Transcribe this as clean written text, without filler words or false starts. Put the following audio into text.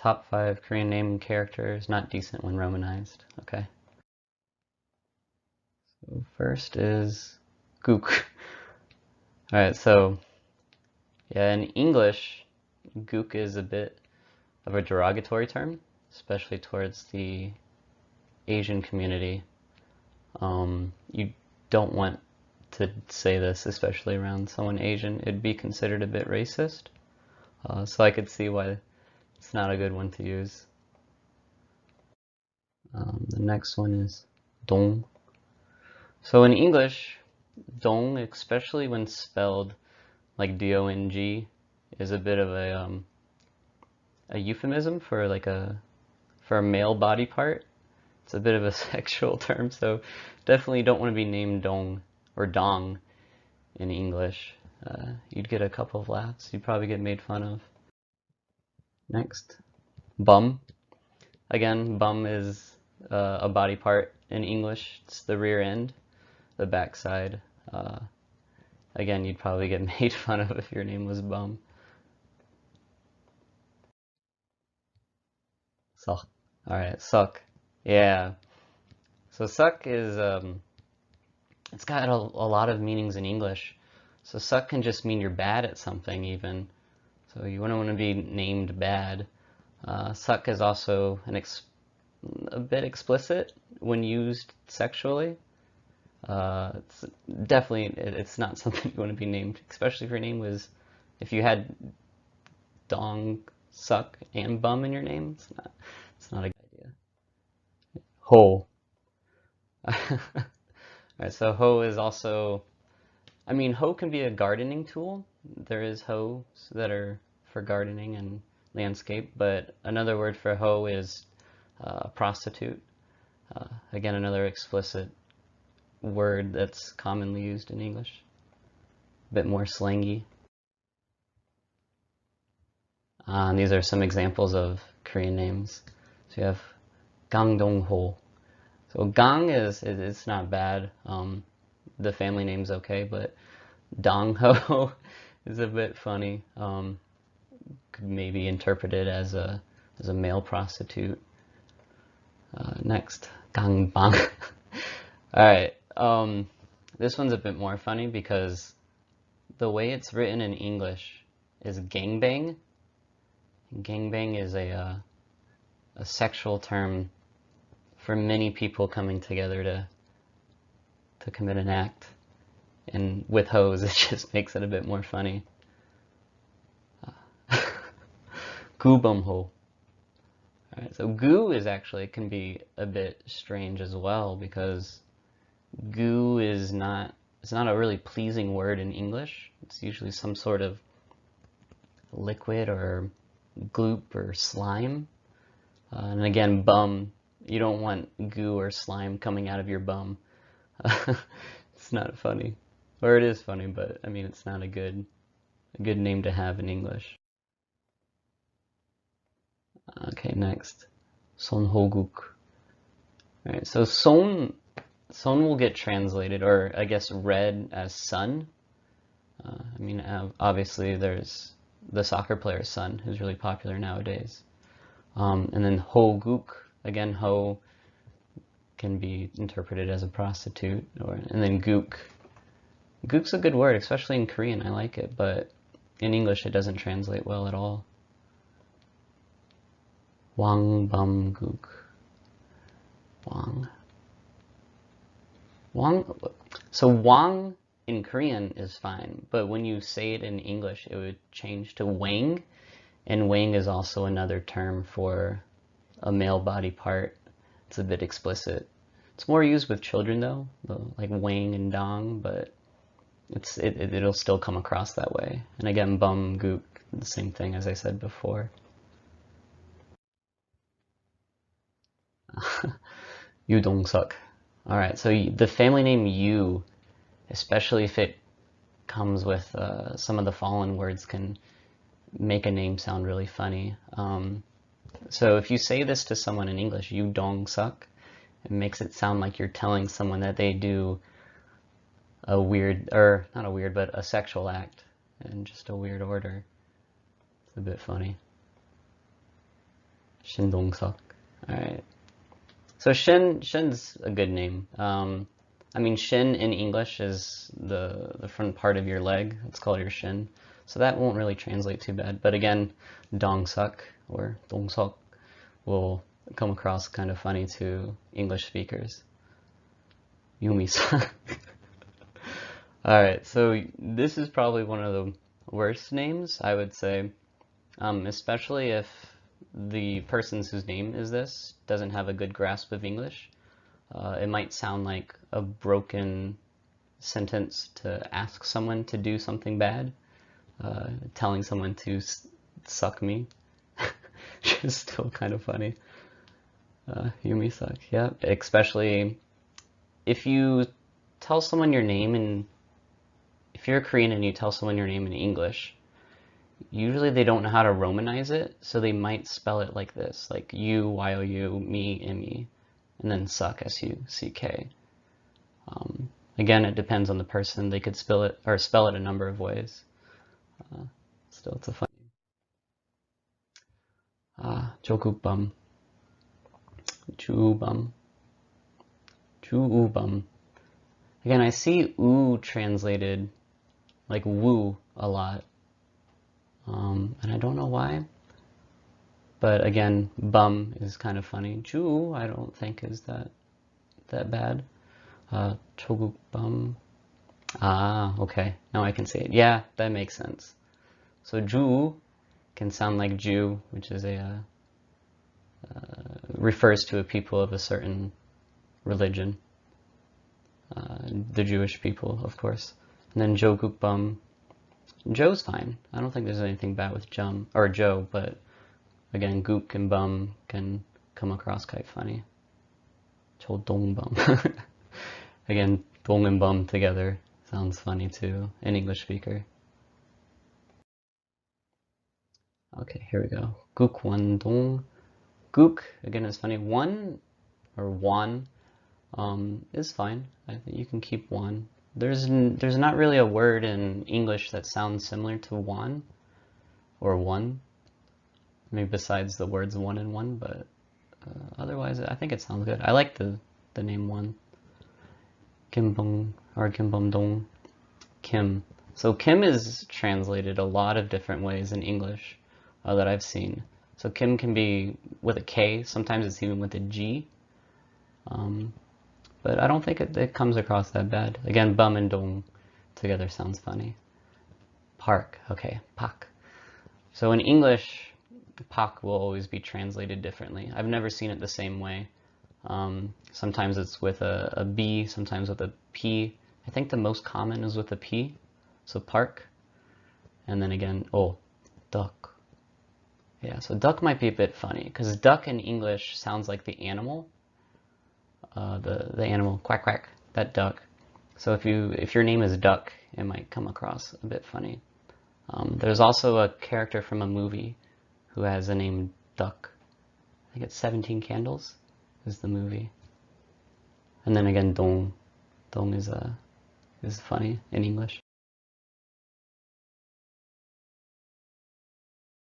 Top 5 Korean name characters not decent when romanized. Okay. So first is Gook. Alright, so yeah, in English, Gook is a bit of a derogatory term, especially towards the Asian community. You don't want to say this, especially around someone Asian. It'd be considered a bit racist. So I could see why it's not a good one to use. The next one is dong. So in English, dong, especially when spelled like D-O-N-G, is a bit of a euphemism for a male body part. It's a bit of a sexual term, so definitely don't want to be named dong or dong in English. You'd get a couple of laughs. You'd probably get made fun of. Next, bum. Again, bum is a body part in English. It's the rear end, the backside. Again, you'd probably get made fun of if your name was bum. Suck. Alright, suck. Yeah. So suck is, it's got a lot of meanings in English. So suck can just mean you're bad at something even. So you wouldn't want to be named bad. Suck is also a bit explicit when used sexually. It's definitely, it's not something you want to be named, especially if your name was, if you had dong, suck, and bum in your name. It's not a good idea. Ho. Alright, so hoe is also, I mean, hoe can be a gardening tool. There is hoes that are for gardening and landscape, but another word for hoe is prostitute. Again, another explicit word that's commonly used in English. A bit more slangy. And these are some examples of Korean names. So you have Gang Dong-ho. So Gang it's not bad. The family name's okay, but Dong-ho is a bit funny. Could maybe interpreted as a male prostitute. Next, Gangbang. All right. This one's a bit more funny because the way it's written in English is gangbang. Gangbang is a sexual term for many people coming together to commit an act. And with hoes, it just makes it a bit more funny. Goobumho. Alright, so goo is actually, can be a bit strange as well because goo is not, it's not a really pleasing word in English. It's usually some sort of liquid or gloop or slime. And again, bum, you don't want goo or slime coming out of your bum. It's not funny. Or it is funny, but I mean, it's not a good name to have in English. Okay, next. Sonhoguk. Alright, so son will get translated, or I guess read as son. I mean, obviously there's the soccer player's son, who's really popular nowadays. And then hoguk, again, ho can be interpreted as a prostitute, and then gook. Gook's a good word, especially in Korean. I like it, but in English it doesn't translate well at all. Wang bum gook. Wang. So wang in Korean is fine, but when you say it in English, it would change to wang, and wang is also another term for a male body part. It's a bit explicit. It's more used with children though, like wang and dong, but it'll still come across that way. And again, bum, gook, the same thing as I said before. Yu Dong Suk. Alright, so the family name Yu, especially if it comes with some of the following words, can make a name sound really funny. So if you say this to someone in English, Yu Dong Suk, it makes it sound like you're telling someone that they do a weird, or not a weird, but a sexual act in just a weird order. It's a bit funny. 신동석. Alright. So Shin's a good name. I mean, shin in English is the front part of your leg. It's called your shin. So that won't really translate too bad. But again, Dongsuk or Dongsok will come across kind of funny to English speakers. Yumi-san. Alright, so this is probably one of the worst names, I would say. Especially if the person whose name is this doesn't have a good grasp of English. It might sound like a broken sentence to ask someone to do something bad. Telling someone to suck me, which is still kind of funny. Yumi suck, yeah. Especially if you tell someone your name and if you're a Korean and you tell someone your name in English, usually they don't know how to romanize it, so they might spell it like this, like you, Y-O-U, me, M-E, and then suck, S-U-C-K. Again, it depends on the person. They could spell it a number of ways. Still, it's a funny. 조국범, 주ubam, 주ubam. Again, I see "oo" translated like "woo" a lot, and I don't know why. But again, bum is kind of funny. Ju, I don't think is that bad. 조국범. Okay. Now I can say it. Yeah, that makes sense. So Ju can sound like Jew, which is refers to a people of a certain religion. The Jewish people, of course. And then Jogukbum. Joe's fine. I don't think there's anything bad with Jum or Joe, but again, Gook and Bum can come across quite funny. Chodongbum. Again, Dong and Bum together sounds funny to an English speaker. Okay, here we go. Gook Wan Dong. Gook, again, is funny. One or Wan is fine. I think you can keep Wan. There's not really a word in English that sounds similar to Wan or one. Maybe besides the words one and one, but otherwise I think it sounds good. I like the name One. Kimbong or Kimbomdong. Kim. So Kim is translated a lot of different ways in English that I've seen. So Kim can be with a K, sometimes it's even with a G. But I don't think it comes across that bad. Again, Bum and Dong together sounds funny. Park, okay, Pak. So in English, Pak will always be translated differently. I've never seen it the same way. Sometimes it's with a B, sometimes with a P. I think the most common is with a P, so park. And then again, duck. Yeah, so duck might be a bit funny, because duck in English sounds like the animal. The animal, quack quack, that duck. So if your name is Duck, it might come across a bit funny. There's also a character from a movie who has a name Duck. I think it's 17 Candles is the movie. And then again, Dong. Dong is funny in English.